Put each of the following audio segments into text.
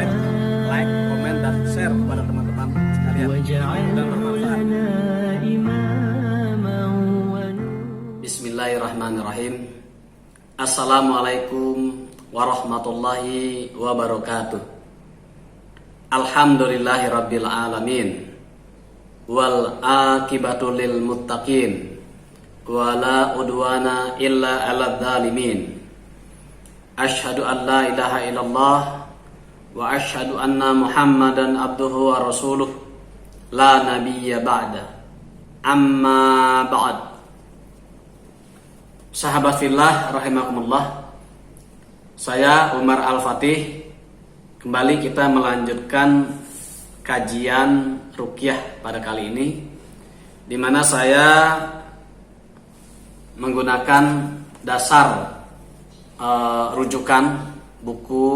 subscribe, like, komen, dan share kepada teman-teman sekalian. Dan bermanfaat. Bismillahirrahmanirrahim. Assalamualaikum warahmatullahi wabarakatuh. Alhamdulillahi rabbil alamin. Wal akibatu lil muttaqin. Wala udwana illa ala dzalimin. Asyhadu an la ilaha illallah wa asyhadu anna Muhammadan abduhu wa rasuluh la nabiyya ba'da. Amma ba'd. Sahabat fillah rahimakumullah. Saya Umar Al-Fatih. Kembali kita melanjutkan kajian ruqyah pada kali ini, di mana saya menggunakan dasar rujukan buku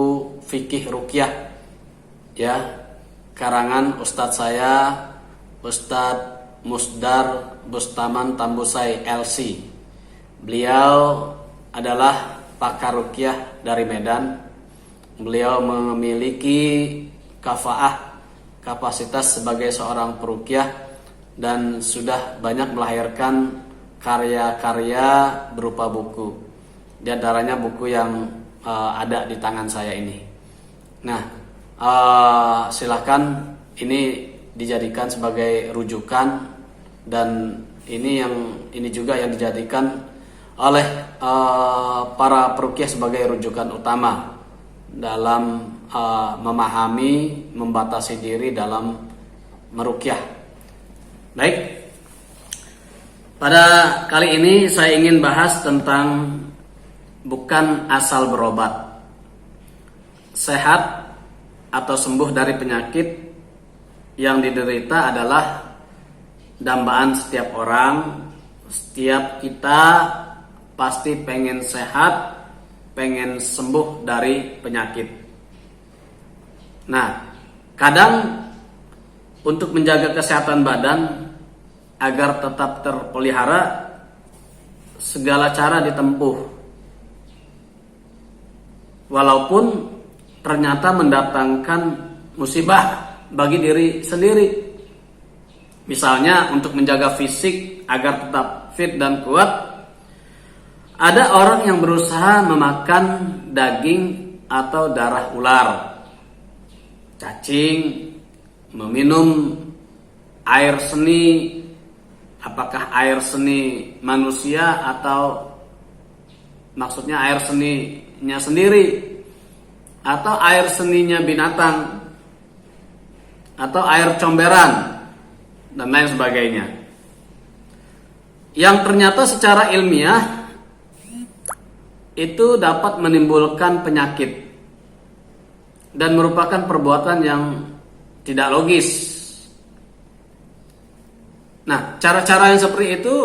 fikih ruqyah ya, karangan ustadz saya, Ustadz Musdar Bustaman Tambusai LC. Beliau adalah pakar ruqyah dari Medan. Beliau memiliki kapasitas sebagai seorang peruqyah dan sudah banyak melahirkan karya-karya berupa buku. Di antaranya buku yang ada di tangan saya ini. Nah, silahkan ini dijadikan sebagai rujukan, dan ini juga yang dijadikan oleh para peruqyah sebagai rujukan utama dalam memahami, membatasi diri dalam meruqyah. Baik, pada kali ini saya ingin bahas tentang bukan asal berobat. Sehat atau sembuh dari penyakit yang diderita adalah dambaan setiap orang. Setiap kita pasti pengen sehat, pengen sembuh dari penyakit. Nah, kadang untuk menjaga kesehatan badan agar tetap terpelihara, segala cara ditempuh. Walaupun ternyata mendatangkan musibah bagi diri sendiri. Misalnya untuk menjaga fisik agar tetap fit dan kuat, ada orang yang berusaha memakan daging atau darah ular, cacing, meminum air seni, apakah air seni manusia atau maksudnya air seninya sendiri, atau air seninya binatang, atau air comberan, dan lain sebagainya, yang ternyata secara ilmiah itu dapat menimbulkan penyakit dan merupakan perbuatan yang tidak logis. Nah, cara-cara yang seperti itu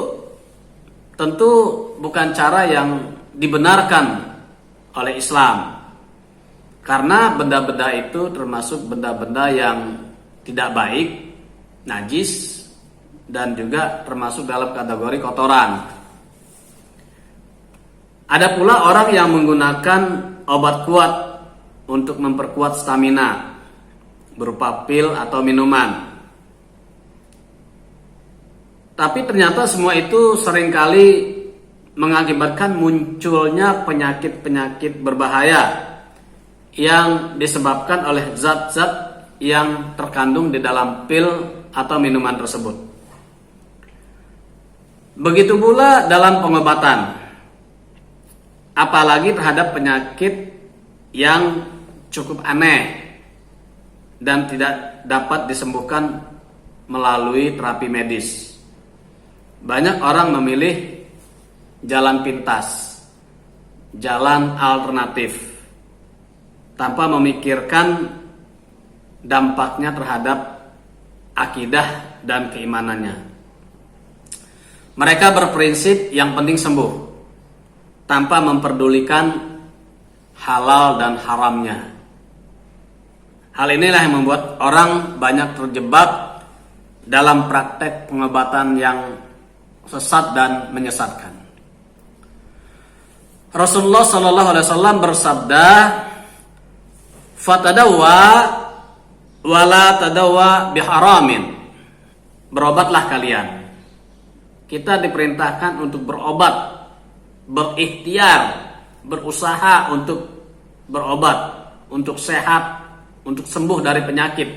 tentu bukan cara yang dibenarkan oleh Islam, karena benda-benda itu termasuk benda-benda yang tidak baik, najis, dan juga termasuk dalam kategori kotoran. Ada pula orang yang menggunakan obat kuat untuk memperkuat stamina berupa pil atau minuman. Tapi ternyata semua itu seringkali mengakibatkan munculnya penyakit-penyakit berbahaya yang disebabkan oleh zat-zat yang terkandung di dalam pil atau minuman tersebut. Begitu pula dalam pengobatan, apalagi terhadap penyakit yang cukup aneh dan tidak dapat disembuhkan melalui terapi medis. Banyak orang memilih jalan pintas, jalan alternatif, tanpa memikirkan dampaknya terhadap akidah dan keimanannya. Mereka berprinsip yang penting sembuh, tanpa memperdulikan halal dan haramnya. Hal inilah yang membuat orang banyak terjebak dalam praktek pengobatan yang sesat dan menyesatkan. Rasulullah SAW bersabda, Fatadawwa wala tadawwa biharamin. Berobatlah kalian. Kita diperintahkan untuk berobat, berikhtiar, berusaha untuk berobat, untuk sehat, untuk sembuh dari penyakit.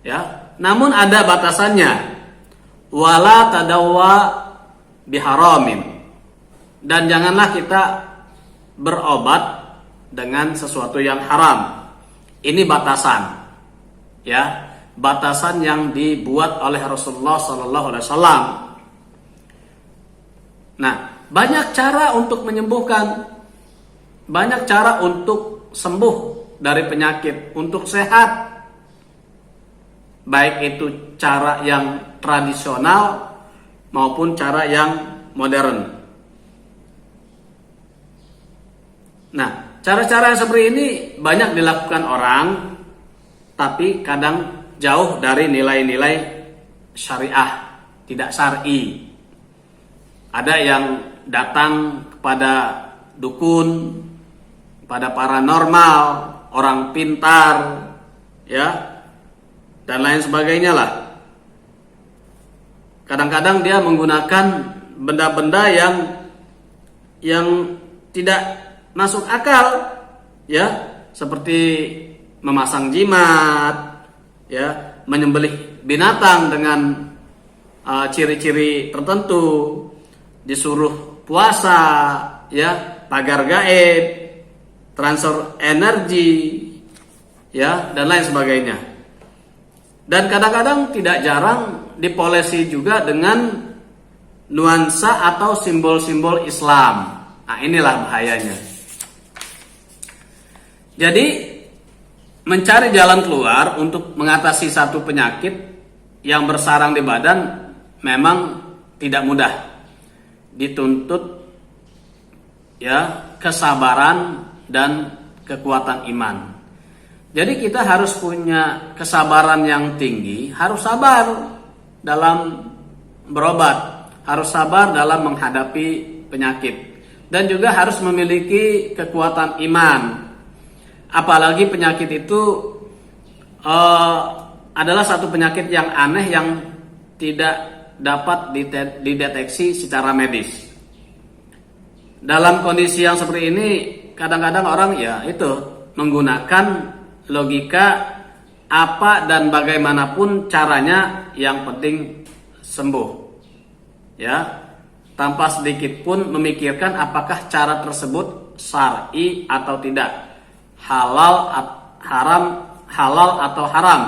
Ya, namun ada batasannya. Wala tadawwa biharamin. Dan janganlah kita berobat dengan sesuatu yang haram. Ini batasan. Ya, batasan yang dibuat oleh Rasulullah sallallahu alaihi wasallam. Nah, banyak cara untuk menyembuhkan, banyak cara untuk sembuh dari penyakit, untuk sehat. Baik itu cara yang tradisional maupun cara yang modern. Nah, cara-cara yang seperti ini banyak dilakukan orang, tapi kadang jauh dari nilai-nilai syariah, tidak syar'i. Ada yang datang kepada dukun, pada paranormal, orang pintar, ya, dan lain sebagainya lah. Kadang-kadang dia menggunakan benda-benda yang tidak masuk akal, ya, seperti memasang jimat, ya, menyembelih binatang dengan ciri-ciri tertentu, disuruh puasa, ya, pagar gaib, transfer energi, ya, dan lain sebagainya. Dan kadang-kadang tidak jarang dipolesi juga dengan nuansa atau simbol-simbol Islam. Nah, inilah bahayanya. Jadi mencari jalan keluar untuk mengatasi satu penyakit yang bersarang di badan memang tidak mudah. Dituntut, ya, kesabaran dan kekuatan iman. Jadi kita harus punya kesabaran yang tinggi, harus sabar dalam berobat, harus sabar dalam menghadapi penyakit, dan juga harus memiliki kekuatan iman. Apalagi penyakit itu adalah satu penyakit yang aneh yang tidak dapat dideteksi secara medis. Dalam kondisi yang seperti ini, kadang-kadang orang, ya, itu menggunakan logika apa dan bagaimanapun caranya, yang penting sembuh, ya, tanpa sedikit pun memikirkan apakah cara tersebut syar'i atau tidak, halal atau haram,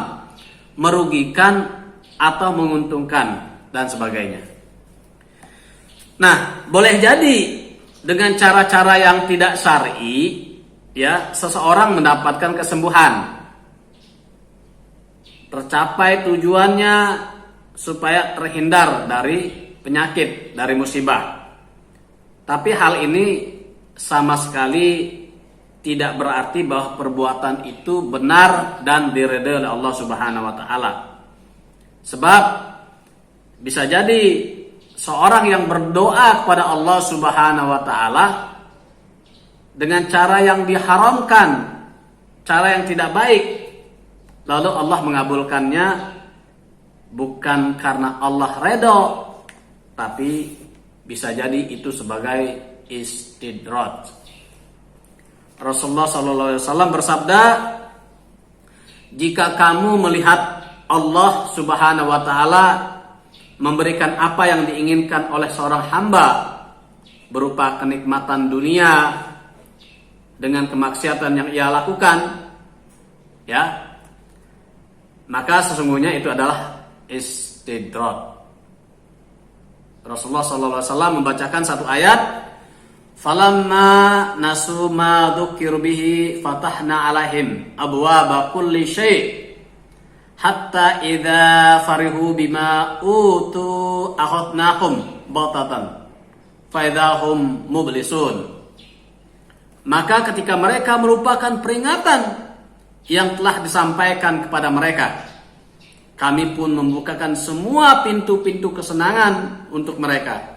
merugikan atau menguntungkan, dan sebagainya. Nah, boleh jadi dengan cara-cara yang tidak syar'i, ya, seseorang mendapatkan kesembuhan, tercapai tujuannya supaya terhindar dari penyakit, dari musibah. Tapi hal ini sama sekali tidak berarti bahwa perbuatan itu benar dan diridhoi oleh Allah Subhanahu wa taala. Sebab bisa jadi seorang yang berdoa kepada Allah Subhanahu wa taala dengan cara yang diharamkan, cara yang tidak baik, lalu Allah mengabulkannya bukan karena Allah redho, tapi bisa jadi itu sebagai istidraj. Rasulullah SAW bersabda, jika kamu melihat Allah Subhanahu wa taala memberikan apa yang diinginkan oleh seorang hamba berupa kenikmatan dunia dengan kemaksiatan yang ia lakukan, ya, maka sesungguhnya itu adalah istidraj. Rasulullah SAW membacakan satu ayat, falamma nasu ma dzukiru bihi fatahna alaihim abwaaba kulli syai' hatta idza farihu bima utu akhadnahum batatan fa idza hum mublisun. Maka ketika mereka melupakan peringatan yang telah disampaikan kepada mereka, kami pun membukakan semua pintu-pintu kesenangan untuk mereka.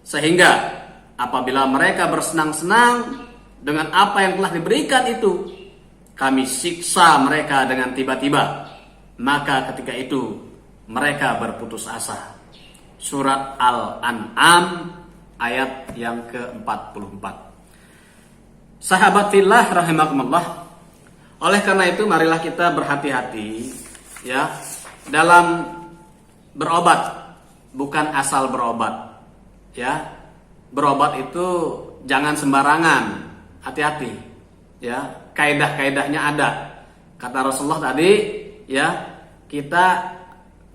Sehingga apabila mereka bersenang-senang dengan apa yang telah diberikan itu, kami siksa mereka dengan tiba-tiba. Maka ketika itu mereka berputus asa. Surat Al-An'am ayat yang ke-44. Sahabat fillah rahimakumullah. Oleh karena itu marilah kita berhati-hati ya dalam berobat, bukan asal berobat. Ya. Berobat itu jangan sembarangan. Hati-hati. Ya, kaidah-kaidahnya ada. Kata Rasulullah tadi, ya, kita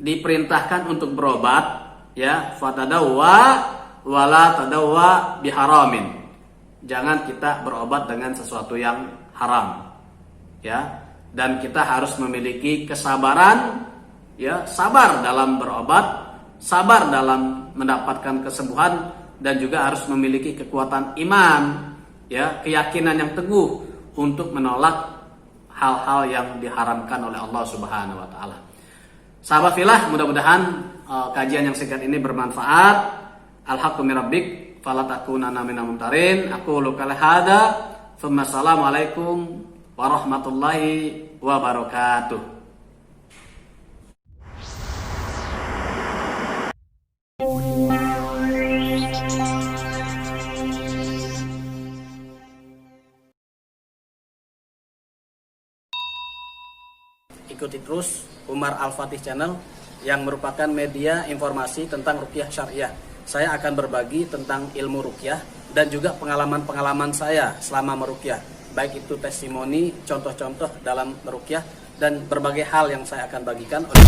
diperintahkan untuk berobat, ya, fatadawwa wala tadawwa biharamin. Jangan kita berobat dengan sesuatu yang haram. Ya, dan kita harus memiliki kesabaran, ya, sabar dalam berobat, sabar dalam mendapatkan kesembuhan, dan juga harus memiliki kekuatan iman, ya, keyakinan yang teguh untuk menolak hal-hal yang diharamkan oleh Allah Subhanahu wa taala. Sahabat fillah, mudah-mudahan kajian yang singkat ini bermanfaat. Al-haqqu min rabbik fala takunanna minal mumtarin. Aqulu qala hada, tsumma assalamualaikum warahmatullahi wabarakatuh. Ikuti terus Umar Al-Fatih Channel yang merupakan media informasi tentang ruqyah syariah. Saya akan berbagi tentang ilmu ruqyah dan juga pengalaman-pengalaman saya selama meruqyah. Baik itu testimoni, contoh-contoh dalam meruqyah, dan berbagai hal yang saya akan bagikan oleh